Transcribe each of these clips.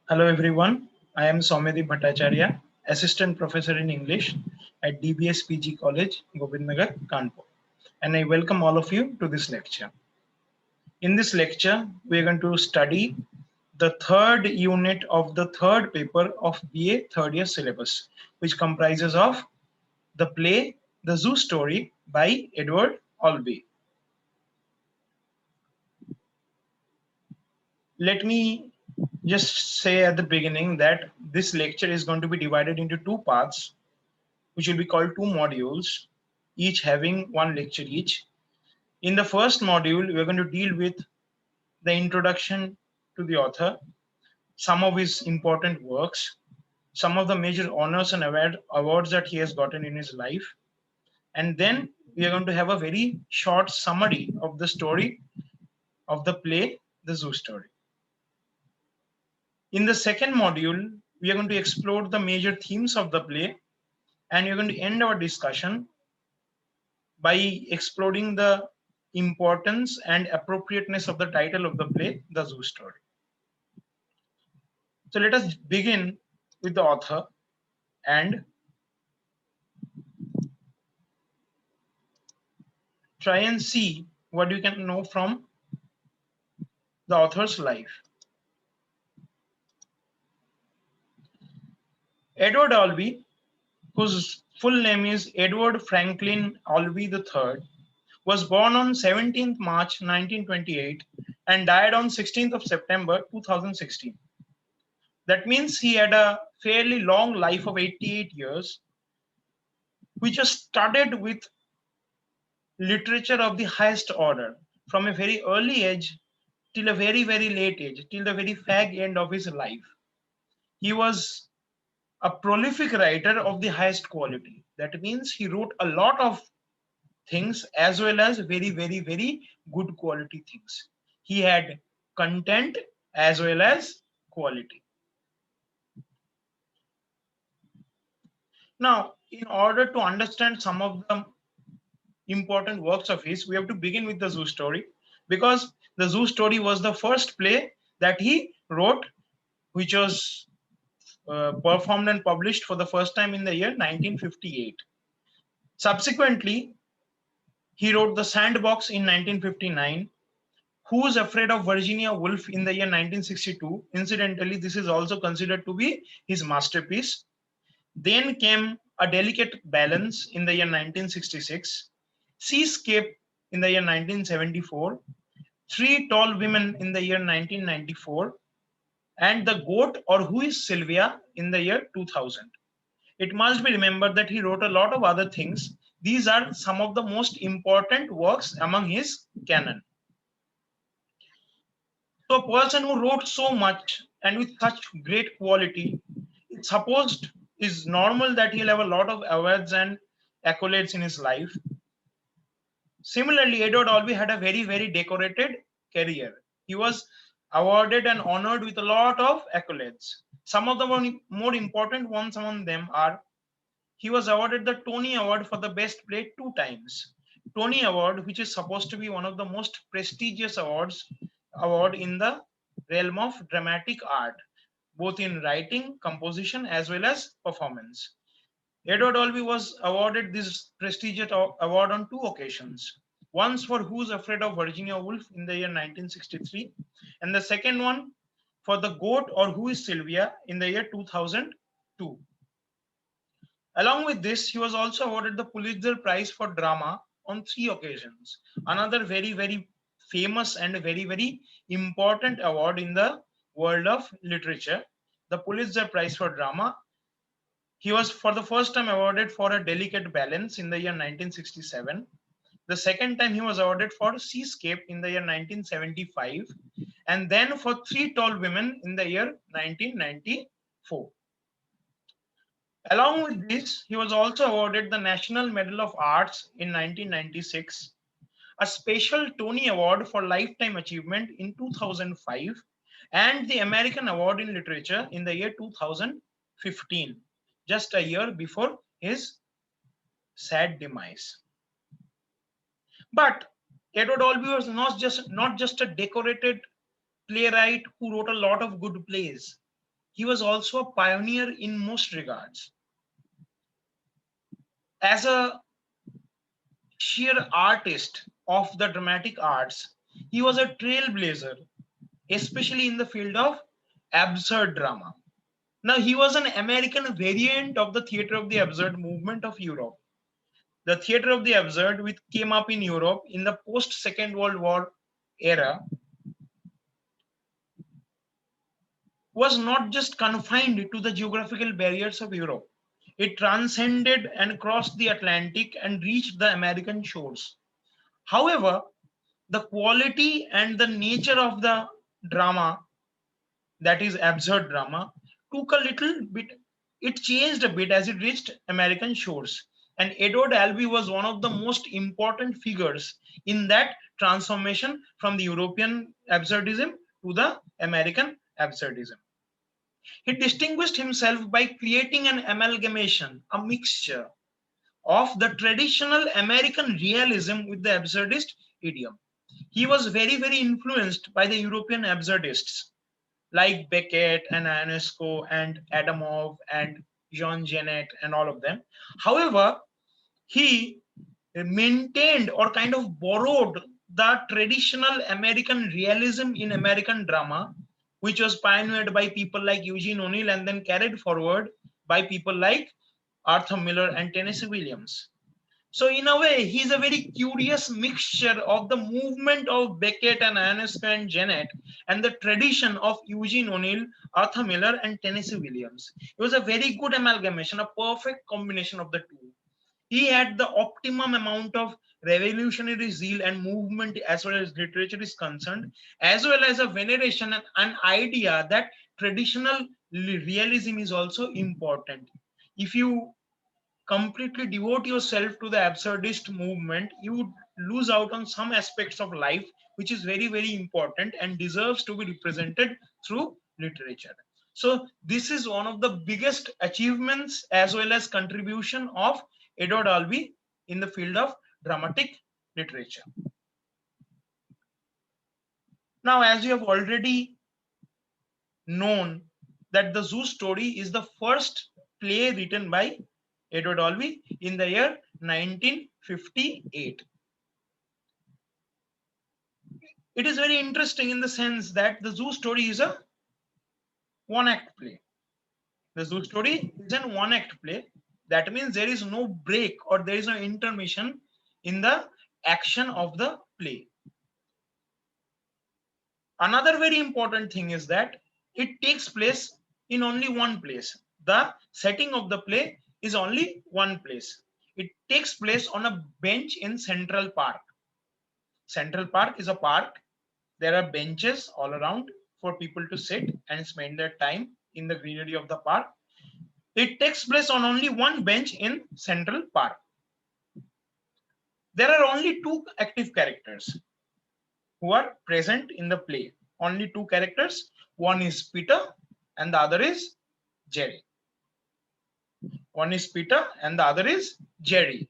Hello everyone, I am Saumyadeep Bhattacharya, Assistant Professor in English at DBS PG College, Gobindnagar, Kanpur, and I welcome all of you to this lecture. In this lecture, we are going to study the third unit of the third paper of BA third year syllabus, which comprises of the play The Zoo Story by Edward Albee. Let me just say at the beginning that this lecture is going to be divided into two parts, which will be called two modules, each having one lecture each. In the first module, we're going to deal with the introduction to the author, some of his important works, some of the major honors and awards that he has gotten in his life, and then we are going to have a very short summary of the story of the play, The Zoo Story. In the second module, we are going to explore the major themes of the play, and we're going to end our discussion by exploring the importance and appropriateness of the title of the play, The Zoo Story. So let us begin with the author and try and see what you can know from the author's life. Edward Albee, whose full name is Edward Franklin Albee III, was born on 17th March 1928 and died on 16th of September 2016. That means he had a fairly long life of 88 years, which was studied with literature of the highest order from a very early age till a very, very late age, till the very fag end of his life. He was a prolific writer of the highest quality. That means he wrote a lot of things as well as very, very, very good quality things. He had content as well as quality. Now, in order to understand some of the important works of his, we have to begin with the Zoo Story, because the Zoo Story was the first play that he wrote, which was performed and published for the first time in the year 1958. Subsequently, he wrote The Sandbox in 1959, Who's Afraid of Virginia Woolf in the year 1962. Incidentally, this is also considered to be his masterpiece. Then came A Delicate Balance in the year 1966, Seascape in the year 1974, Three Tall Women in the year 1994, and The Goat or Who is Sylvia in the year 2000. It must be remembered that he wrote a lot of other things. These are some of the most important works among his canon. So a person who wrote so much and with such great quality, it's supposed is normal that he'll have a lot of awards and accolades in his life. Similarly, Edward Albee had a very, very decorated career. He was awarded and honored with a lot of accolades. Some of the more important ones among them are he was awarded the Tony Award for the best play 2 times. Tony Award, which is supposed to be one of the most prestigious award in the realm of dramatic art, both in writing, composition, as well as performance. Edward Albee was awarded this prestigious award on 2 occasions. Once for Who's Afraid of Virginia Woolf in the year 1963, and the second one for The Goat or Who is Sylvia in the year 2002. Along with this, he was also awarded the Pulitzer Prize for Drama on 3 occasions. Another very, very famous and very, very important award in the world of literature, the Pulitzer Prize for Drama. He was for the first time awarded for A Delicate Balance in the year 1967. The second time he was awarded for Seascape in the year 1975, and then for Three Tall Women in the year 1994. Along with this, he was also awarded the National Medal of Arts in 1996, a special Tony Award for Lifetime Achievement in 2005, and the American Award in Literature in the year 2015, just a year before his sad demise. But Edward Albee was not just a decorated playwright who wrote a lot of good plays. he was also a pioneer in most regards. As a sheer artist of the dramatic arts, he was a trailblazer, especially in the field of absurd drama. Now, he was an American variant of the theater of the absurd movement of Europe. The theater of the absurd, which came up in Europe in the post Second World War era, was not just confined to the geographical barriers of Europe. It transcended and crossed the Atlantic and reached the American shores. However, the quality and the nature of the drama, that is absurd drama, took a little bit, it changed a bit as it reached American shores. And Edward Albee was one of the most important figures in that transformation from the European absurdism to the American absurdism. He distinguished himself by creating an amalgamation, a mixture of the traditional American realism with the absurdist idiom. He was very, very influenced by the European absurdists like Beckett and Ionesco and Adamov and Jean Genet and all of them. However, he maintained or kind of borrowed the traditional American realism in American drama, which was pioneered by people like Eugene O'Neill and then carried forward by people like Arthur Miller and Tennessee Williams. So in a way, he's a very curious mixture of the movement of Beckett and Ionesco and Genet and the tradition of Eugene O'Neill, Arthur Miller, and Tennessee Williams. It was a very good amalgamation, a perfect combination of the two. He had the optimum amount of revolutionary zeal and movement as far as literature is concerned, as well as a veneration and an idea that traditional realism is also important. If you completely devote yourself to the absurdist movement, you would lose out on some aspects of life, which is very, very important and deserves to be represented through literature. So this is one of the biggest achievements as well as contribution of Edward Albee in the field of dramatic literature. Now, as you have already known that the Zoo Story is the first play written by Edward Albee in the year 1958. It is very interesting in the sense that the Zoo Story is a one-act play. The Zoo Story is an one-act play. That means there is no break or there is no intermission in the action of the play. Another very important thing is that it takes place in only one place. The setting of the play is only one place. It takes place on a bench in Central Park. Central Park is a park. There are benches all around for people to sit and spend their time in the greenery of the park. It takes place on only one bench in Central Park. There are only two active characters who are present in the play. Only two characters. One is Peter and the other is Jerry. One is Peter and the other is Jerry.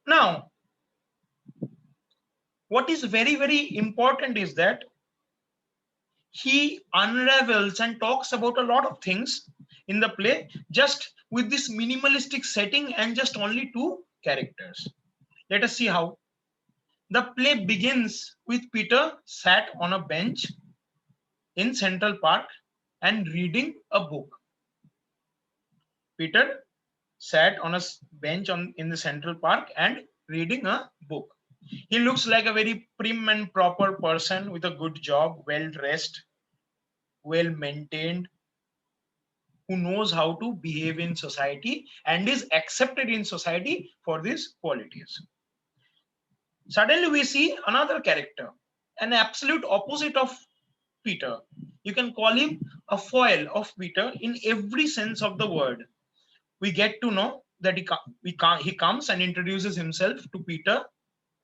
Now, what is very, very important is that he unravels and talks about a lot of things in the play just with this minimalistic setting and just only two characters. Let us see how. The play begins with Peter sat on a bench in Central Park and reading a book. Peter sat on a bench in the Central Park and reading a book. He looks like a very prim and proper person with a good job, well dressed, well maintained, who knows how to behave in society and is accepted in society for these qualities. Suddenly we see another character, an absolute opposite of Peter. You can call him a foil of Peter in every sense of the word. We get to know that he comes and introduces himself to Peter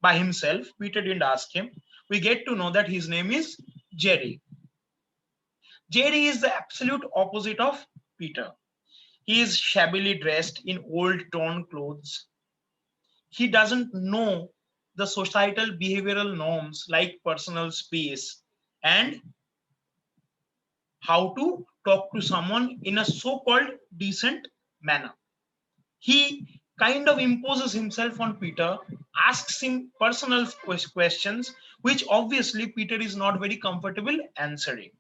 by himself. Peter didn't ask him. We get to know that his name is Jerry. Jerry is the absolute opposite of Peter. He is shabbily dressed in old torn clothes. He doesn't know the societal behavioral norms like personal space and how to talk to someone in a so-called decent manner. He kind of imposes himself on Peter, asks him personal questions, which obviously Peter is not very comfortable answering.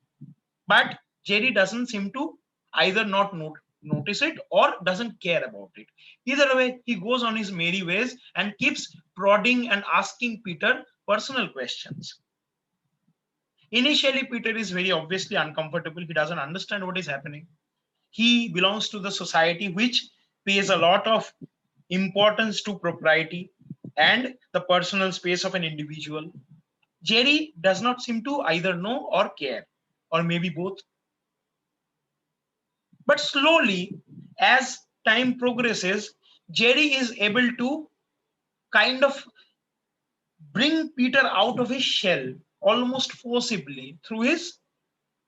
But Jerry doesn't seem to either not notice it or doesn't care about it. Either way, he goes on his merry ways and keeps prodding and asking Peter personal questions. Initially, Peter is very obviously uncomfortable. He doesn't understand what is happening. He belongs to the society which pays a lot of importance to propriety and the personal space of an individual. Jerry does not seem to either know or care, or maybe both. But slowly, as time progresses, Jerry is able to kind of bring Peter out of his shell almost forcibly through his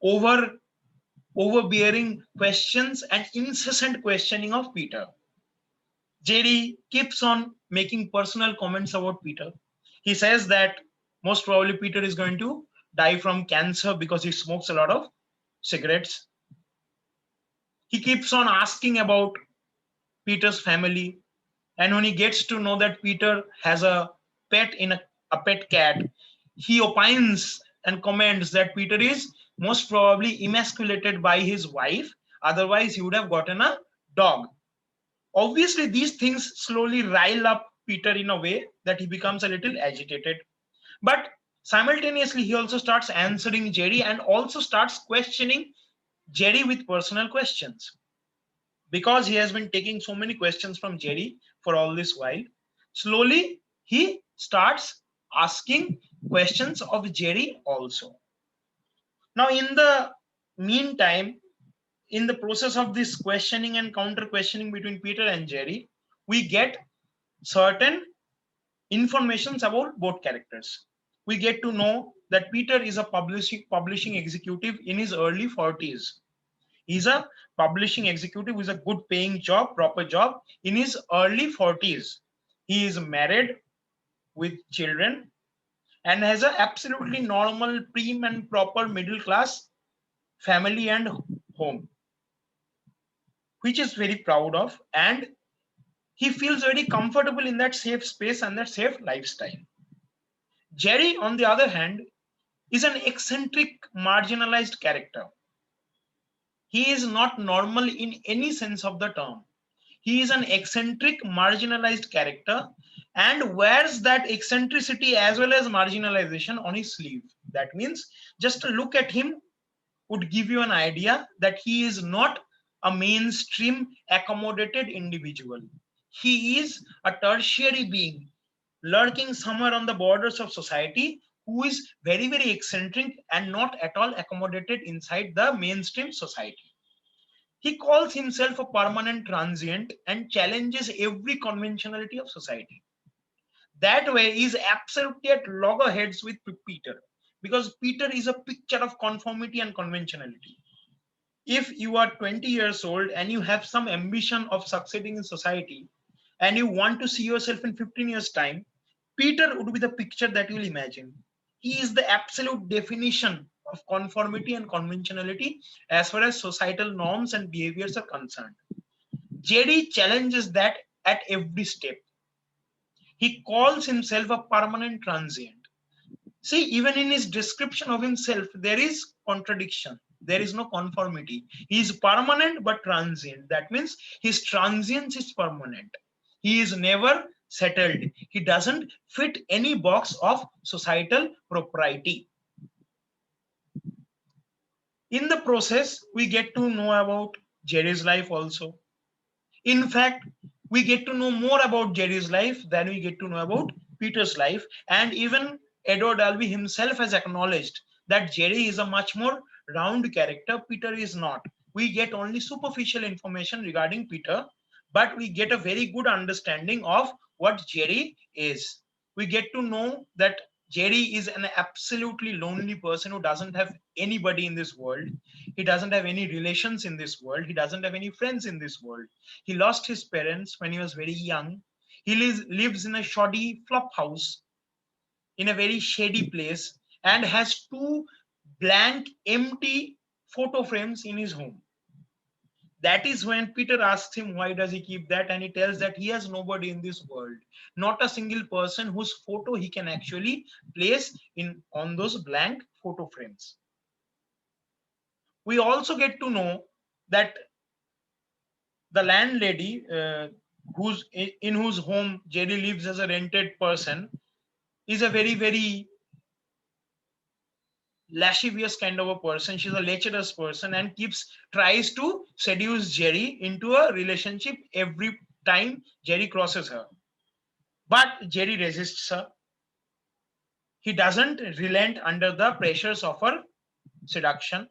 over overbearing questions and incessant questioning of Peter. Jerry keeps on making personal comments about Peter. He says that most probably Peter is going to die from cancer because he smokes a lot of cigarettes. He keeps on asking about Peter's family. And when he gets to know that Peter has a pet in a pet cat, he opines and comments that Peter is most probably emasculated by his wife. Otherwise, he would have gotten a dog. Obviously, these things slowly rile up Peter in a way that he becomes a little agitated. But simultaneously, he also starts answering Jerry and also starts questioning Jerry with personal questions. Because he has been taking so many questions from Jerry for all this while, slowly he starts asking questions of Jerry also. Now, in the meantime, in the process of this questioning and counter questioning between Peter and Jerry, we get certain informations about both characters. We get to know that Peter is a publishing executive in his early 40s. He's a publishing executive with a good paying job, proper job in his early 40s. He is married with children and has an absolutely normal, prim and proper middle class family and home, which is very proud of. And he feels very comfortable in that safe space and that safe lifestyle. Jerry, on the other hand, is an eccentric, marginalized character. He is not normal in any sense of the term. He is an eccentric, marginalized character and wears that eccentricity as well as marginalization on his sleeve. That means just to look at him would give you an idea that he is not a mainstream accommodated individual. He is a tertiary being lurking somewhere on the borders of society who is very, very eccentric and not at all accommodated inside the mainstream society. He calls himself a permanent transient and challenges every conventionality of society. That way is absolutely at loggerheads with Peter, because Peter is a picture of conformity and conventionality. If you are 20 years old and you have some ambition of succeeding in society and you want to see yourself in 15 years' time, Peter would be the picture that you'll imagine. He is the absolute definition of conformity and conventionality as far as societal norms and behaviors are concerned. Jerry challenges that at every step. He calls himself a permanent transient. See, even in his description of himself, there is contradiction. There is no conformity. He is permanent but transient. That means his transience is permanent. He is never settled. He doesn't fit any box of societal propriety. In the process, we get to know about Jerry's life also. In fact, we get to know more about Jerry's life than we get to know about Peter's life. And even Edward Albee himself has acknowledged that Jerry is a much more round character. Peter is not. We get only superficial information regarding Peter, but we get a very good understanding of what Jerry is. We get to know that Jerry is an absolutely lonely person who doesn't have anybody in this world. He doesn't have any relations in this world. He doesn't have any friends in this world. He lost his parents when he was very young. He lives in a shoddy flop house in a very shady place and has two blank, empty photo frames in his home. That is when Peter asks him why does he keep that, and he tells that he has nobody in this world, not a single person whose photo he can actually place in on those blank photo frames. We also get to know that the landlady, in whose home Jerry lives as a rented person, is a very lascivious kind of a person. She's a lecherous person and tries to seduce Jerry into a relationship every time Jerry crosses her. But Jerry resists her. He doesn't relent under the pressures of her seduction.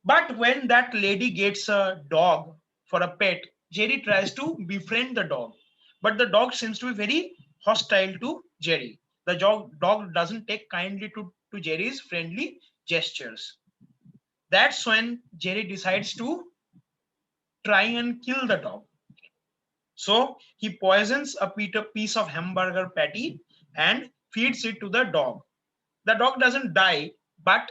But when that lady gets a dog for a pet, Jerry tries to befriend the dog. But the dog seems to be very hostile to Jerry. The dog doesn't take kindly to Jerry's friendly gestures. That's when Jerry decides to try and kill the dog. So he poisons a piece of hamburger patty and feeds it to the dog. The dog doesn't die, but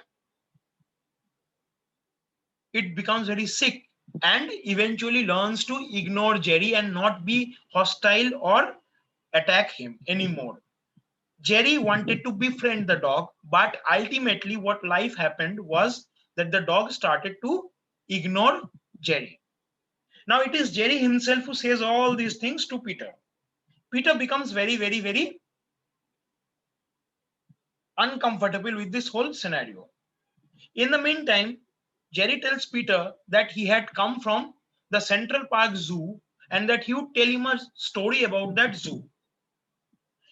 it becomes very sick and eventually learns to ignore Jerry and not be hostile or attack him anymore. Jerry wanted to befriend the dog, but ultimately, what life happened was that the dog started to ignore Jerry. Now, it is Jerry himself who says all these things to Peter. Peter becomes very uncomfortable with this whole scenario. In the meantime, Jerry tells Peter that he had come from the Central Park Zoo and that he would tell him a story about that zoo.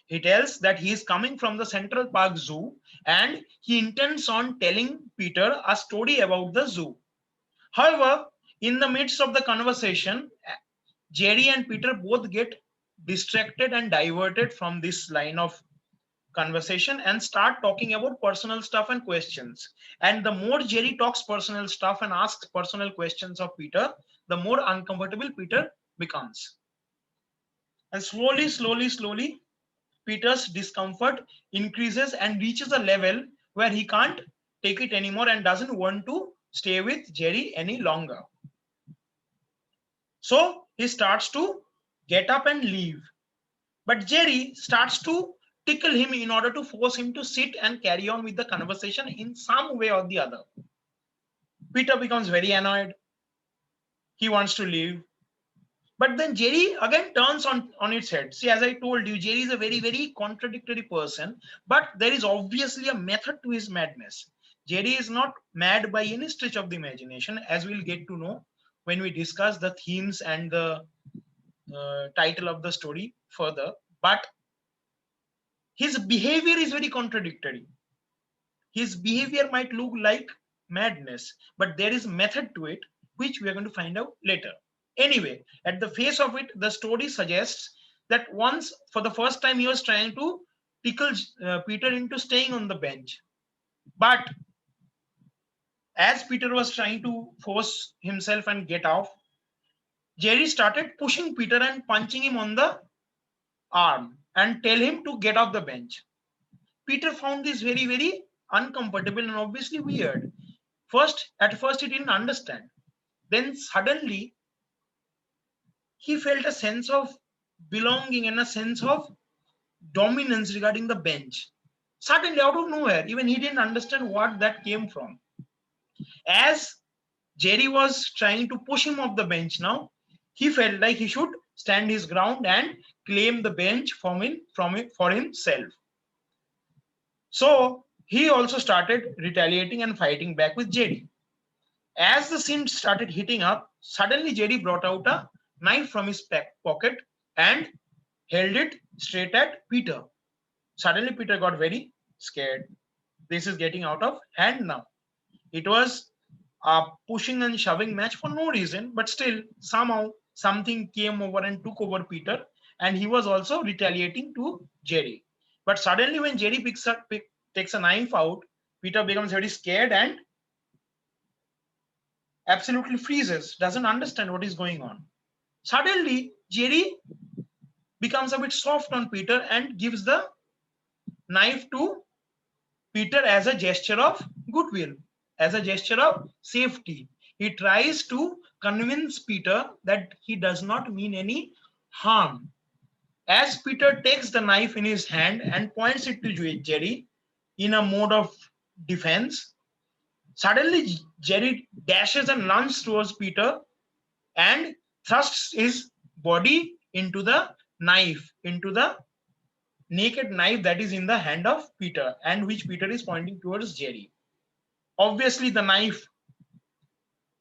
He tells that he is coming from the Central Park Zoo and he intends on telling Peter a story about the zoo. However, in the midst of the conversation, Jerry and Peter both get distracted and diverted from this line of conversation and start talking about personal stuff and questions. And the more Jerry talks personal stuff and asks personal questions of Peter, the more uncomfortable Peter becomes. And slowly, Peter's discomfort increases and reaches a level where he can't take it anymore and doesn't want to stay with Jerry any longer. So he starts to get up and leave. But Jerry starts to tickle him in order to force him to sit and carry on with the conversation in some way or the other. Peter becomes very annoyed. He wants to leave. But then Jerry again turns on its head. See, as I told you, Jerry is a very contradictory person, but there is obviously a method to his madness. Jerry is not mad by any stretch of the imagination, as we'll get to know when we discuss the themes and the title of the story further. But his behavior is very contradictory. His behavior might look like madness, but there is method to it, which we are going to find out later. Anyway, at the face of it, the story suggests that once, for the first time, he was trying to tickle Peter into staying on the bench. But as Peter was trying to force himself and get off, Jerry started pushing Peter and punching him on the arm and tell him to get off the bench. Peter found this very uncomfortable and obviously weird. At first, he didn't understand. Then suddenly, he felt a sense of belonging and a sense of dominance regarding the bench. Suddenly, out of nowhere, even he didn't understand what that came from. As Jerry was trying to push him off the bench now, he felt like he should stand his ground and claim the bench for himself. So he also started retaliating and fighting back with Jerry. As the scene started heating up, suddenly Jerry brought out a knife from his pocket and held it straight at Peter. Suddenly Peter got very scared. This is getting out of hand now. It was a pushing and shoving match for no reason, but still somehow something came over and took over Peter, and he was also retaliating to Jerry. But suddenly when Jerry takes a knife out, Peter becomes very scared and absolutely freezes, doesn't understand what is going on. Suddenly, Jerry becomes a bit soft on Peter and gives the knife to Peter as a gesture of goodwill, as a gesture of safety. He tries to convince Peter that he does not mean any harm. As Peter takes the knife in his hand and points it to Jerry in a mode of defense, suddenly Jerry dashes and runs towards Peter and thrusts his body into the knife, into the naked knife that is in the hand of Peter and which Peter is pointing towards Jerry. Obviously, the knife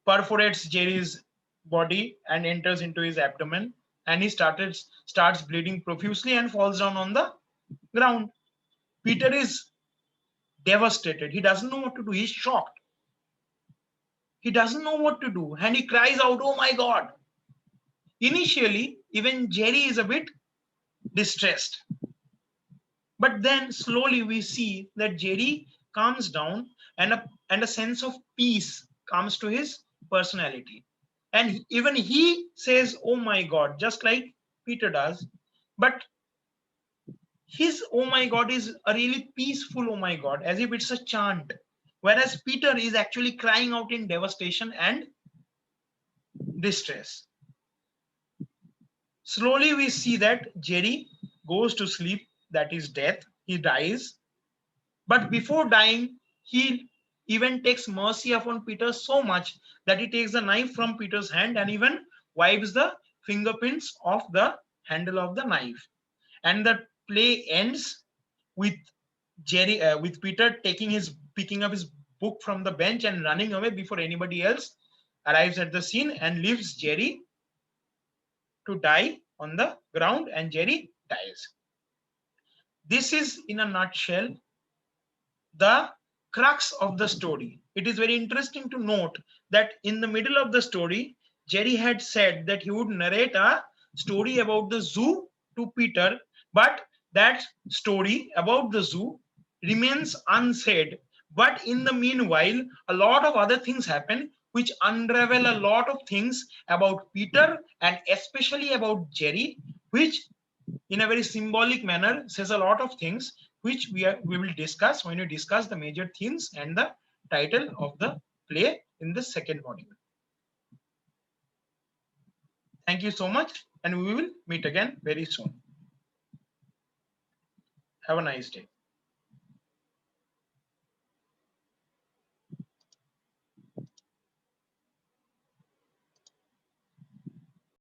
perforates Jerry's body and enters into his abdomen, and he starts bleeding profusely and falls down on the ground. Peter is devastated. He doesn't know what to do. He's shocked. He doesn't know what to do, and he cries out, "Oh my God!" Initially, even Jerry is a bit distressed. But then slowly we see that Jerry calms down and a sense of peace comes to his personality. And even he says, "Oh my God," just like Peter does. But his "oh my God" is a really peaceful "oh my God," as if it's a chant. Whereas Peter is actually crying out in devastation and distress. Slowly we see that Jerry goes to sleep, that is death. He dies. But before dying, he even takes mercy upon Peter so much that he takes the knife from Peter's hand and even wipes the fingerprints of the handle of the knife. And the play ends with with Peter picking up his book from the bench and running away before anybody else arrives at the scene and leaves Jerry to die on the ground, and Jerry dies. This is, in a nutshell, the crux of the story. It is very interesting to note that in the middle of the story, Jerry had said that he would narrate a story about the zoo to Peter, but that story about the zoo remains unsaid. But in the meanwhile, a lot of other things happen which unravel a lot of things about Peter and especially about Jerry, which in a very symbolic manner says a lot of things which we will discuss when we discuss the major themes and the title of the play in the second module. Thank you so much, and we will meet again very soon. Have a nice day.